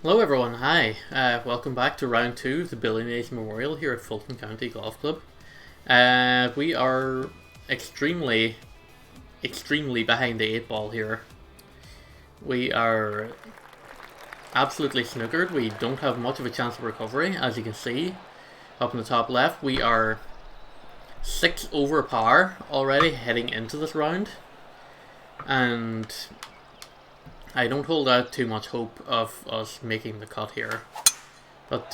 Hello everyone, hi. Welcome back to round 2 of the Billy Mays Memorial here at Fulton County Golf Club. We are extremely behind the 8 ball here. We are absolutely snookered. We don't have much of a chance of recovery, as you can see. Up in the top left, we are 6 over par already heading into this round. And I don't hold out too much hope of us making the cut here. But,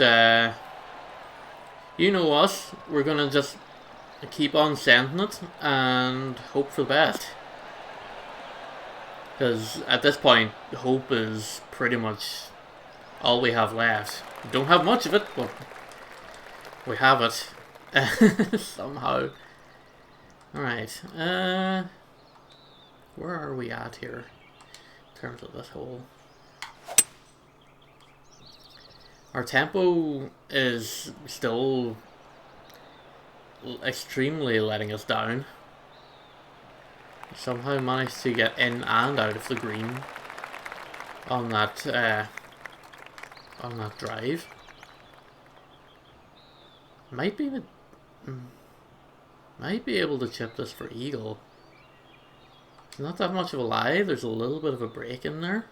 you know us, we're gonna just keep on sending it and hope for the best. Because at this point, hope is pretty much all we have left. We don't have much of it, but we have it. Somehow. Alright, where are we at here? In terms of this hole. Our tempo is still extremely letting us down. Somehow managed to get in and out of the green on that drive. Might be able to chip this for eagle. It's not that much of a lie. There's a little bit of a break in there.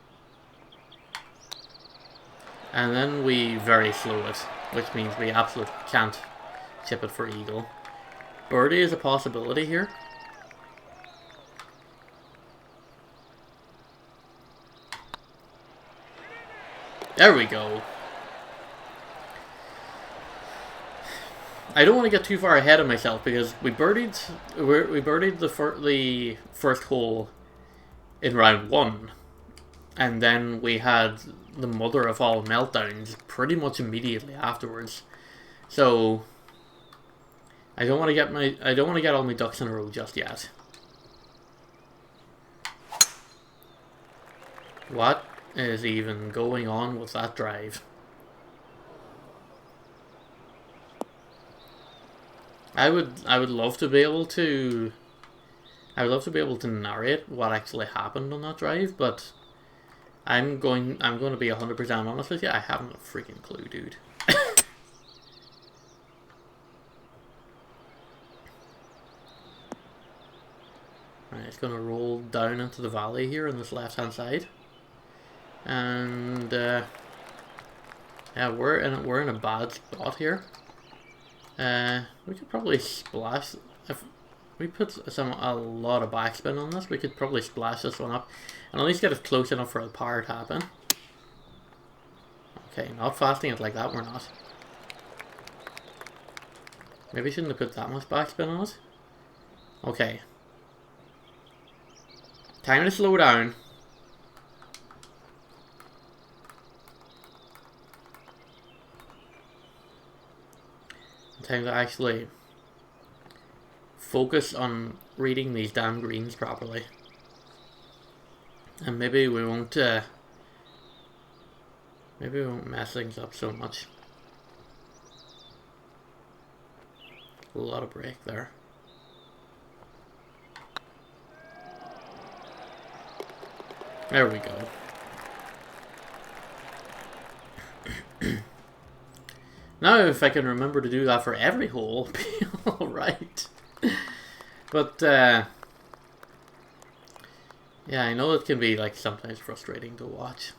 And then we very slow it, which means we absolutely can't chip it for eagle. Birdie is a possibility here. There we go. I don't want to get too far ahead of myself because we birdied the first hole in round 1, and then we had the mother of all meltdowns pretty much immediately afterwards. So I don't want to get all my ducks in a row just yet. What is even going on with that drive? I would love to be able to narrate what actually happened on that drive, but I'm going to be 100% honest with you. I haven't a freaking clue, dude. Right, it's going to roll down into the valley here on this left-hand side, and yeah, we're in a bad spot here. We could probably splash if we put a lot of backspin on this. We could probably splash this one up and at least get it close enough for a par to happen. Okay, not fasting it like that. We're not. Maybe shouldn't have put that much backspin on it. Okay. Time to slow down. Time to actually focus on reading these damn greens properly, and maybe we won't mess things up so much. A lot of break there. There we go. Now, if I can remember to do that for every hole, it'll be alright. But, yeah, I know it can be, like, sometimes frustrating to watch.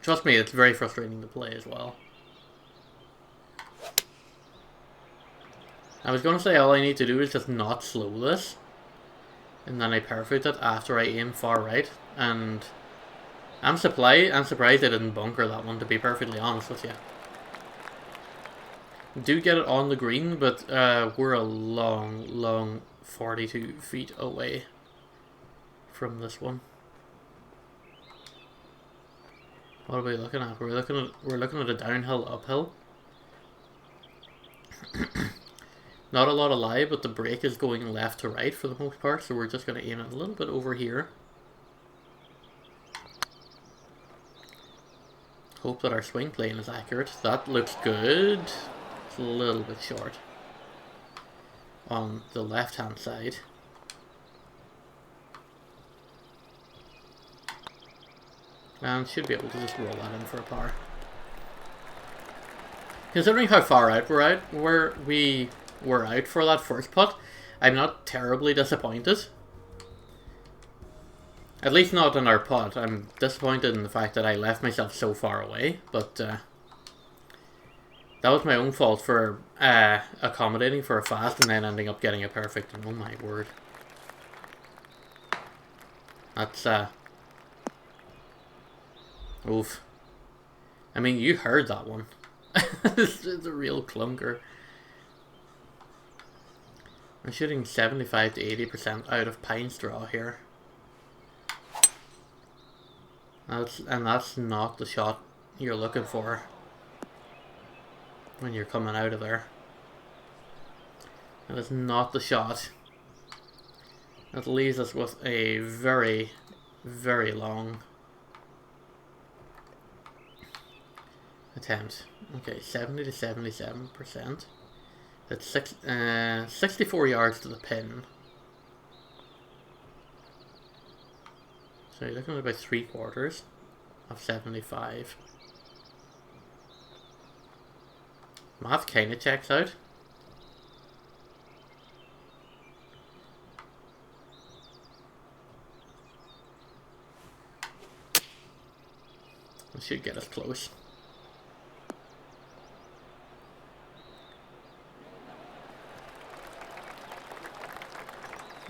Trust me, it's very frustrating to play as well. I was going to say all I need to do is just not slow this, and then I perfect it after I aim far right, and I'm surprised I didn't bunker that one, to be perfectly honest with you. Do get it on the green, but we're a long 42 feet away from this one. What are we looking at? We're looking at a downhill uphill. Not a lot of lie, but the break is going left to right for the most part, so we're just going to aim it a little bit over here. Hope that our swing plane is accurate. That looks good. A little bit short on the left hand side. And should be able to just roll that in for a par. Considering how far out we were out for that first putt, I'm not terribly disappointed. At least not in our putt. I'm disappointed in the fact that I left myself so far away, but that was my own fault for accommodating for a fast and then ending up getting a perfect. And oh my word. That's, oof. I mean, you heard that one. This is a real clunker. I'm shooting 75 to 80% out of pine straw here. That's not the shot you're looking for when you're coming out of there. That is not the shot. That leaves us with a very, very long attempt. Okay, 70 to 77%. That's 64 yards to the pin. So you're looking at about 3/4 of 75. Math kinda checks out. It should get us close.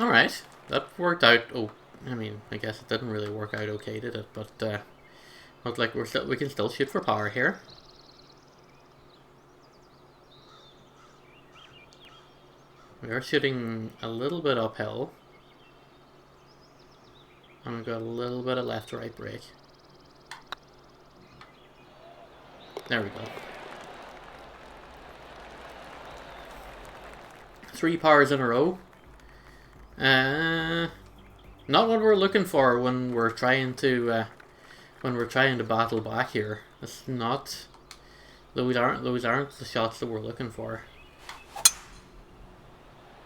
Alright, that worked out. Oh, I mean, I guess it didn't really work out okay, did it? But look like we can still shoot for power here. We are shooting a little bit uphill, and we've got a little bit of left-right break. There we go. 3 powers in a row. Not what we're looking for when we're trying to battle back here. It's not. Those aren't the shots that we're looking for.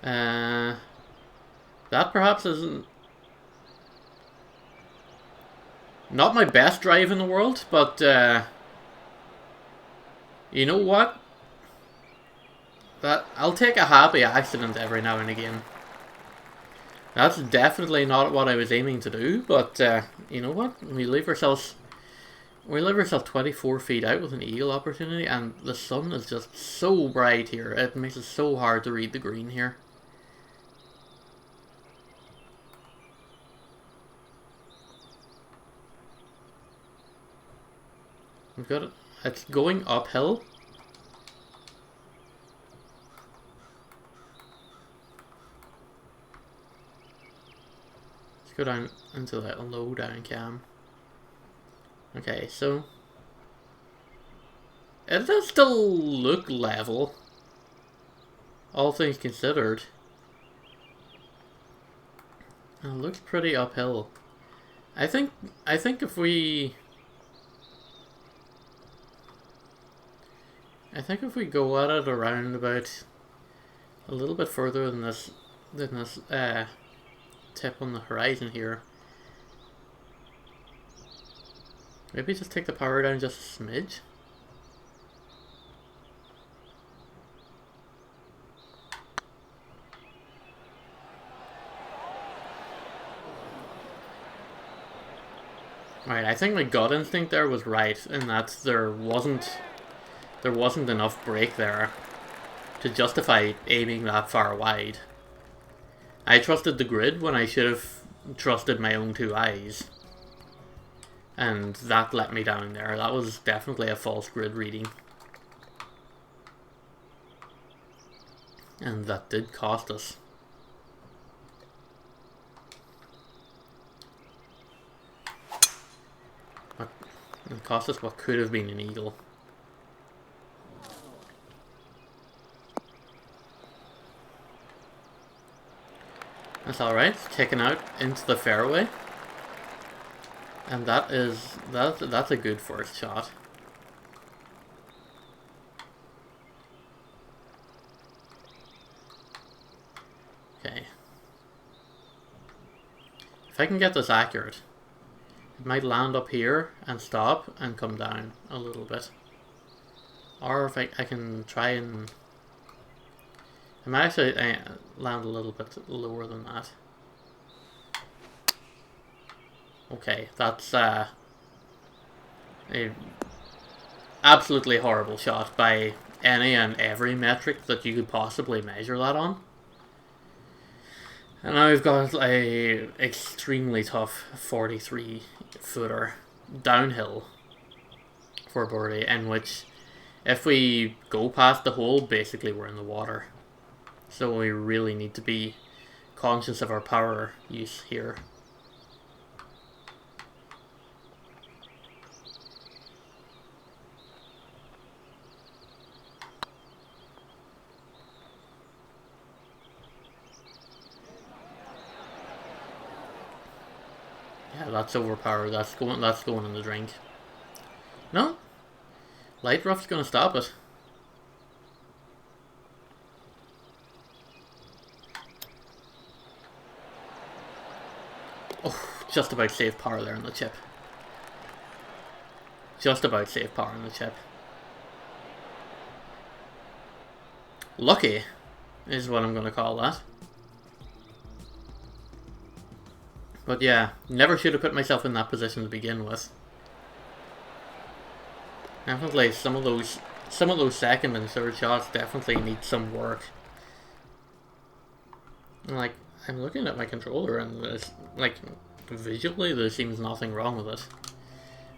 That perhaps isn't not my best drive in the world, but you know what? That I'll take a happy accident every now and again. That's definitely not what I was aiming to do, but you know what? We leave ourselves 24 feet out with an eagle opportunity, and the sun is just so bright here. It makes it so hard to read the green here. We've got it. It's going uphill. Let's go down into that low down cam. Okay, so it does still look level, all things considered. It looks pretty uphill. I think if we go at it around about a little bit further than this tip on the horizon here, maybe just take the power down just a smidge. Right, I think my gut instinct there was right in that there wasn't enough break there to justify aiming that far wide. I trusted the grid when I should have trusted my own 2 eyes. And that let me down there. That was definitely a false grid reading. And that did cost us. It cost us what could have been an eagle. That's alright, taken out into the fairway. And that's a good first shot. Okay. If I can get this accurate, it might land up here and stop and come down a little bit. Or if I can try and... I might actually land a little bit lower than that. Okay, that's a absolutely horrible shot by any and every metric that you could possibly measure that on. And now we've got a extremely tough 43 footer downhill for birdie, in which if we go past the hole, basically we're in the water. So we really need to be conscious of our power use here. Yeah, that's overpowered. That's going in the drink. No? Light rough's gonna stop it. Oh, just about saved power there on the chip. Just about saved power on the chip. Lucky is what I'm gonna call that. But yeah, never should have put myself in that position to begin with. Definitely some of those second and third shots definitely need some work. Like, I'm looking at my controller and there's, like, visually there seems nothing wrong with it.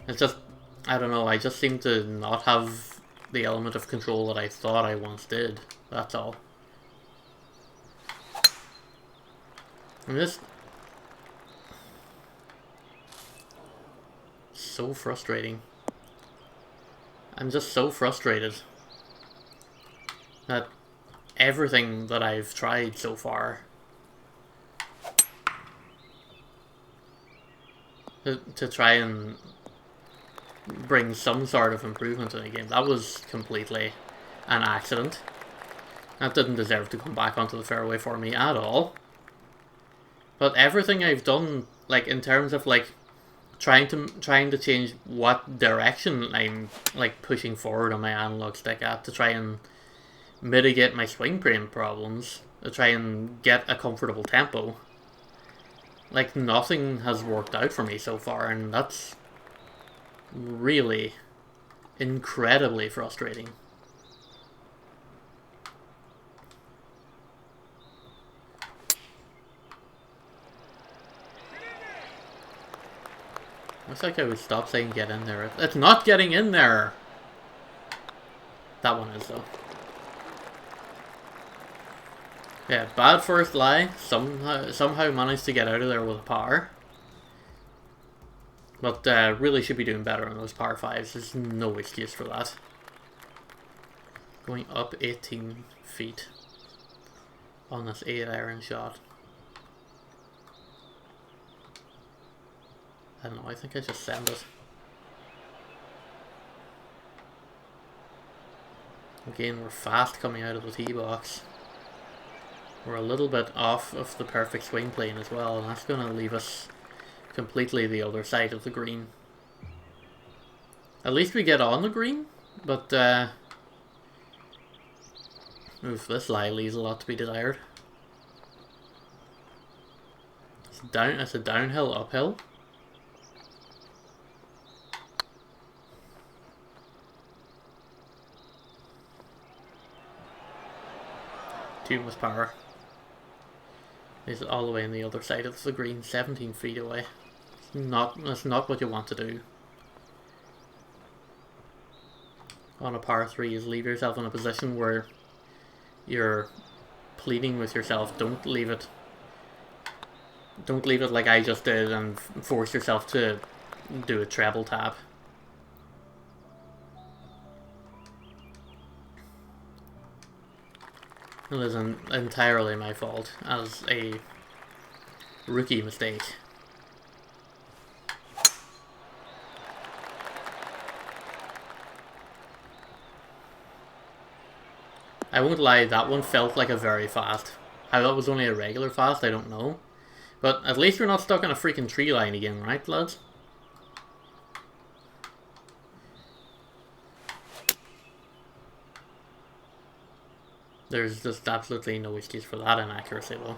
It's just, I don't know, I just seem to not have the element of control that I thought I once did. That's all. I'm just so frustrating. I'm just so frustrated that everything that I've tried so far to try and bring some sort of improvement in the game, that was completely an accident. That didn't deserve to come back onto the fairway for me at all. But everything I've done, like in terms of like trying to change what direction I'm like pushing forward on my analog stick at to try and mitigate my swing frame problems, to try and get a comfortable tempo. Like, nothing has worked out for me so far, and that's really incredibly frustrating. Looks like I would stop saying get in there. It's not getting in there! That one is, though. Yeah, bad first lie. Somehow managed to get out of there with a par. But really should be doing better on those par 5s. There's no excuse for that. Going up 18 feet on this 8-iron shot. I don't know, I think I just send it. Again, we're fast coming out of the tee box. We're a little bit off of the perfect swing plane as well, and that's going to leave us completely the other side of the green. At least we get on the green, but oof, this lie leaves a lot to be desired. It's a downhill, uphill. Too much power. Is all the way on the other side of the green, 17 feet away. That's not what you want to do. On a par 3 is leave yourself in a position where you're pleading with yourself. Don't leave it like I just did and force yourself to do a treble tap. It was entirely my fault as a rookie mistake. I won't lie, that one felt like a very fast. How that was only a regular fast, I don't know. But at least we're not stuck in a freaking tree line again, right, lads? There's just absolutely no excuse for that inaccuracy, though.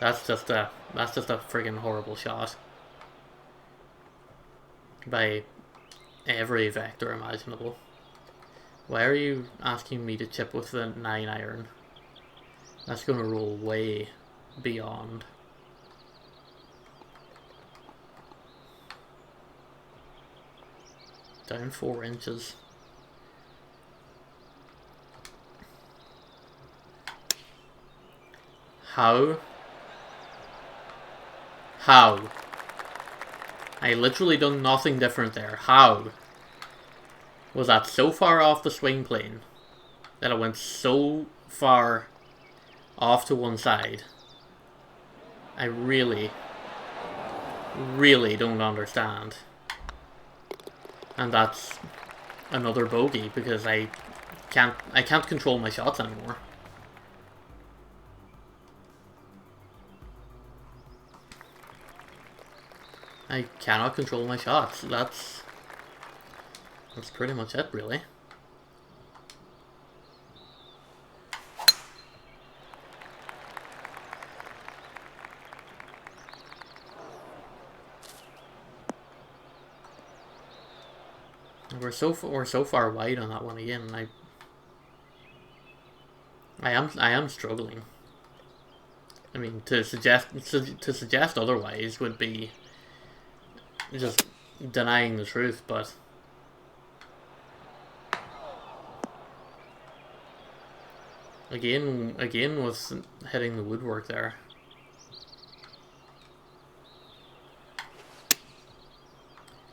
That's just a friggin' horrible shot by every vector imaginable. Why are you asking me to chip with the 9-iron? That's gonna roll way beyond. Down 4 inches. How? How? I literally done nothing different there. How? Was that so far off the swing plane that it went so far off to one side? I really, really don't understand. And that's another bogey because I can't control my shots anymore. I cannot control my shots. That's pretty much it, really. We're so far wide on that one again. I am struggling. I mean, to suggest otherwise would be just denying the truth, but again with hitting the woodwork there.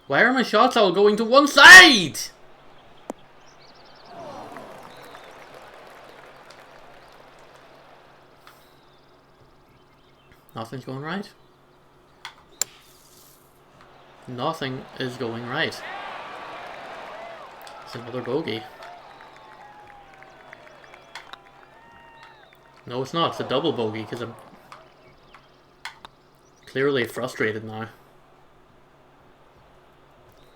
Why are my shots all going to one side? Nothing's going right. Nothing is going right. It's another bogey. No, it's not. It's a double bogey because I'm clearly frustrated now.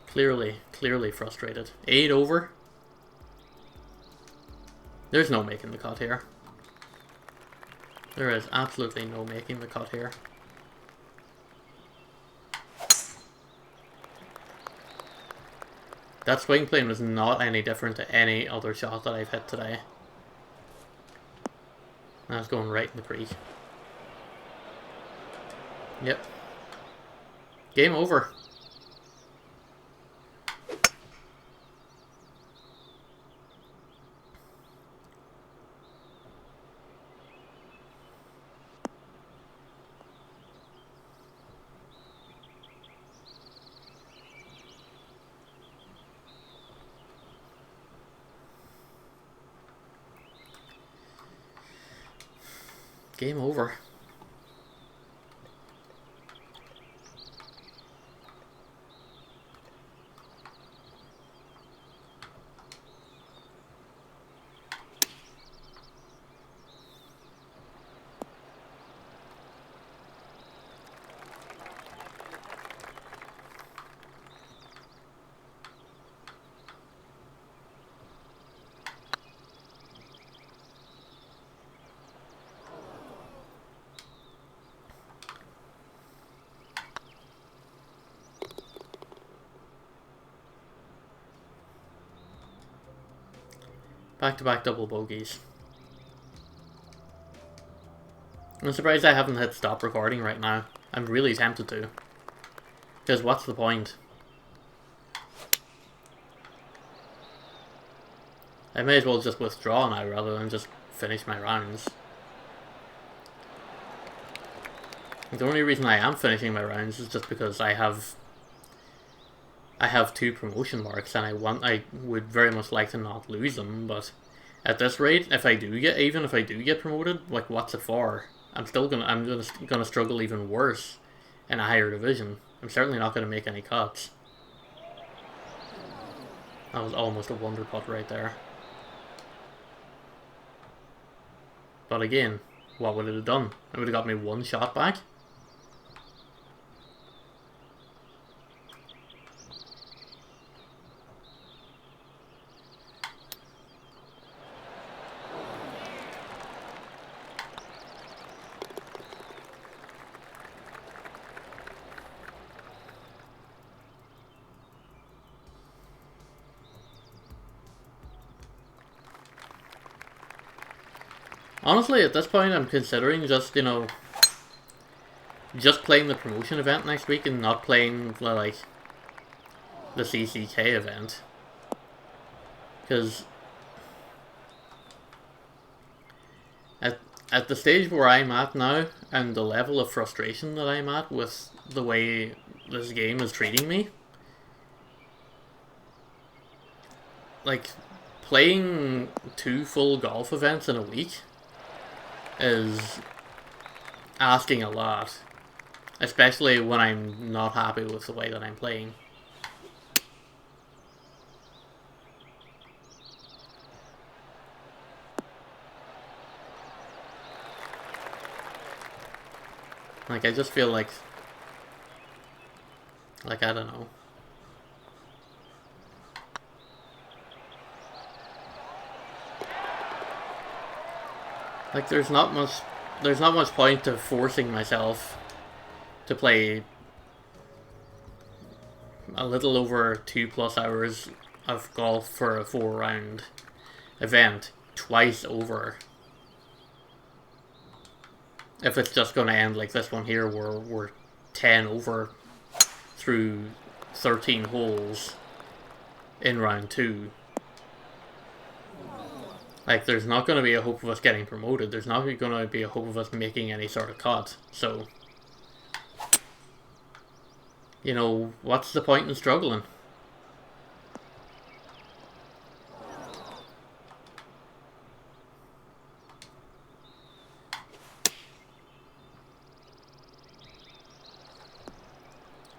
Clearly frustrated. 8 over. There's no making the cut here. There is absolutely no making the cut here. That swing plane was not any different to any other shot that I've hit today. That's going right in the creek. Yep. Game over. Game over. Back-to-back double bogeys. I'm surprised I haven't hit stop recording right now. I'm really tempted to. Because what's the point? I may as well just withdraw now rather than just finish my rounds. The only reason I am finishing my rounds is just because I have 2 promotion marks and I would very much like to not lose them, but at this rate, even if I do get promoted, like, what's it for? I'm gonna struggle even worse in a higher division. I'm certainly not gonna make any cuts. That was almost a wonder putt right there. But again, what would it have done? It would have got me 1 shot back. Honestly, at this point, I'm considering just, you know, just playing the promotion event next week and not playing, like, the CCK event. Because at the stage where I'm at now, and the level of frustration that I'm at with the way this game is treating me, like, playing 2 full golf events in a week is asking a lot. Especially when I'm not happy with the way that I'm playing. Like, I just feel like I don't know. Like, there's not much point to forcing myself to play a little over 2+ hours of golf for a 4-round event twice over. If it's just going to end like this one here, where we're 10 over through 13 holes in round 2. Like, there's not going to be a hope of us getting promoted. There's not going to be a hope of us making any sort of cut. So, you know, what's the point in struggling?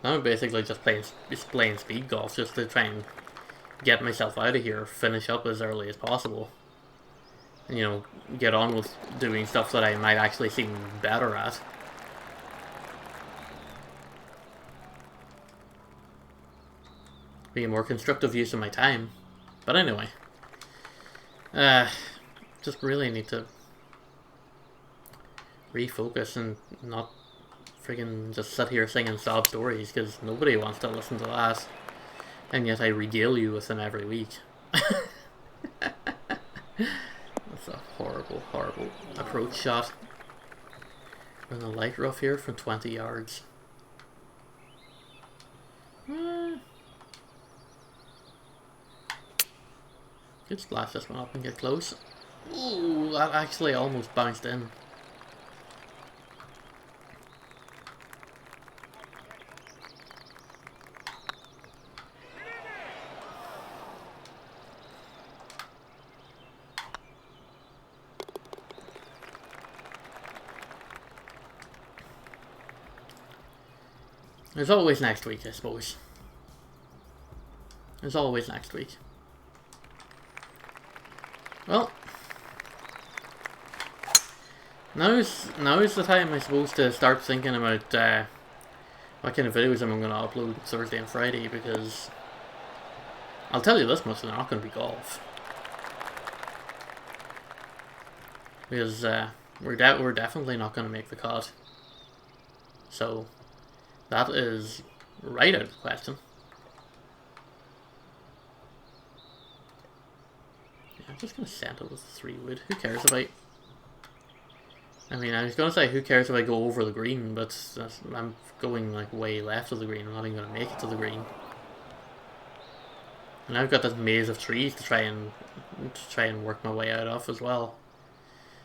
I'm basically just playing speed golf just to try and get myself out of here, finish up as early as possible. And, you know, get on with doing stuff that I might actually seem better at. Be a more constructive use of my time. But anyway. Just really need to refocus and not friggin' just sit here singing sob stories, because nobody wants to listen to that. And yet I regale you with them every week. That's a horrible, horrible approach shot. We're in a light rough here from 20 yards. Could splash this one up and get close. Ooh, that actually almost bounced in. There's always next week, I suppose. There's always next week. Well, now's the time, I suppose, to start thinking about what kind of videos I'm going to upload Thursday and Friday, because I'll tell you this much, they're not going to be golf. Because we're definitely not going to make the cut. So that is right out of the question. Yeah, I'm just going to send it with 3-wood. Who cares about... I mean, I was going to say who cares if I go over the green, but I'm going like way left of the green. I'm not even going to make it to the green. And I've got this maze of trees to try and work my way out of as well.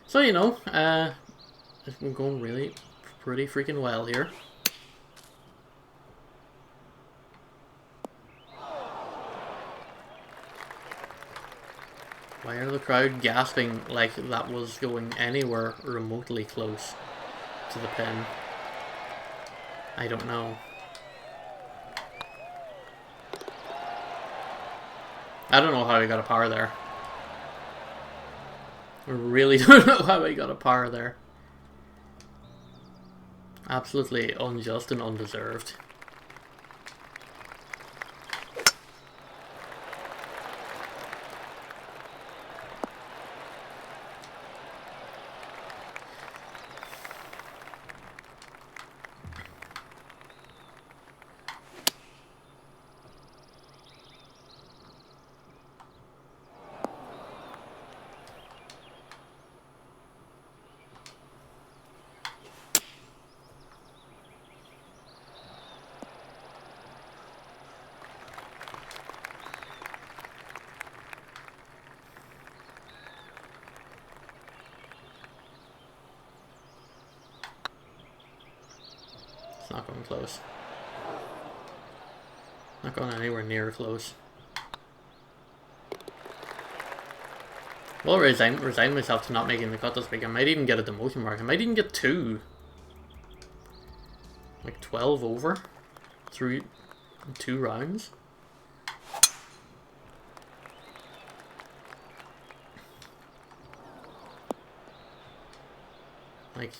So, you know, it's been going really pretty freaking well here. Why are the crowd gasping like that was going anywhere remotely close to the pin? I don't know. I don't know how he got a par there. I really don't know how he got a par there. Absolutely unjust and undeserved. It's not going close. Not going anywhere near close. Well, resign myself to not making the cut this week. I might even get a demotion mark. I might even get 2. Like 12 over through 2 rounds. Like,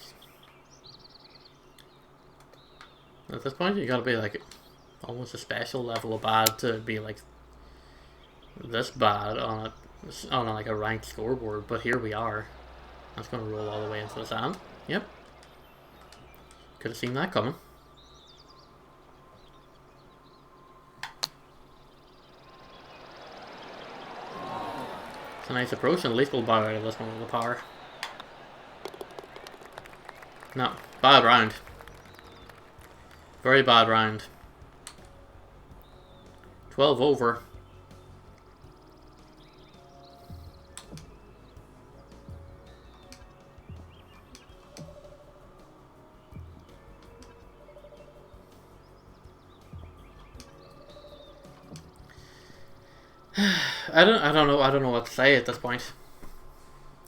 at this point, you gotta be like almost a special level of bad to be like this bad on like a ranked scoreboard. But here we are. That's gonna roll all the way into the sand. Yep. Could have seen that coming. It's a nice approach, and at least we'll bow out of this one with the power. No, bad round. Very bad round. 12 over. I don't know what to say at this point.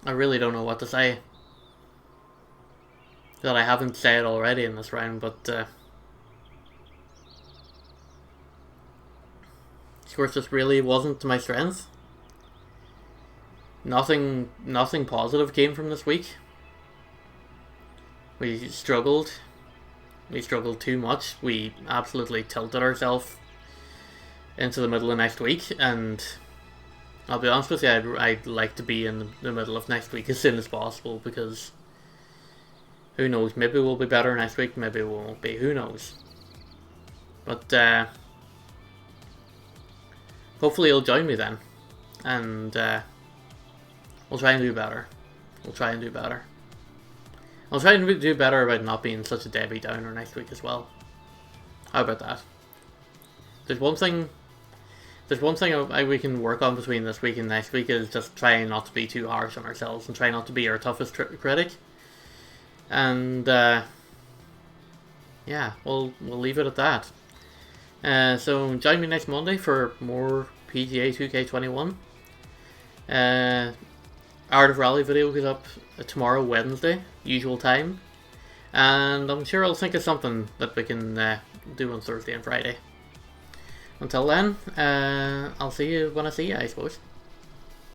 I really don't know what to say that I haven't said already in this round, but of course this really wasn't my strength. Nothing positive came from this week. We struggled too much. We absolutely tilted ourselves into the middle of next week, and I'll be honest with you, I'd like to be in the middle of next week as soon as possible, because who knows, maybe we'll be better next week, maybe we won't be, who knows. But hopefully you'll join me then, and we'll try and do better. I'll try and do better about not being such a Debbie Downer next week as well. How about that? There's one thing we can work on between this week and next week, is just trying not to be too harsh on ourselves and try not to be our toughest critic. And yeah, we'll leave it at that. So join me next Monday for more PGA 2K21. Art of Rally video goes up tomorrow, Wednesday, usual time. And I'm sure I'll think of something that we can do on Thursday and Friday. Until then, I'll see you when I see you, I suppose.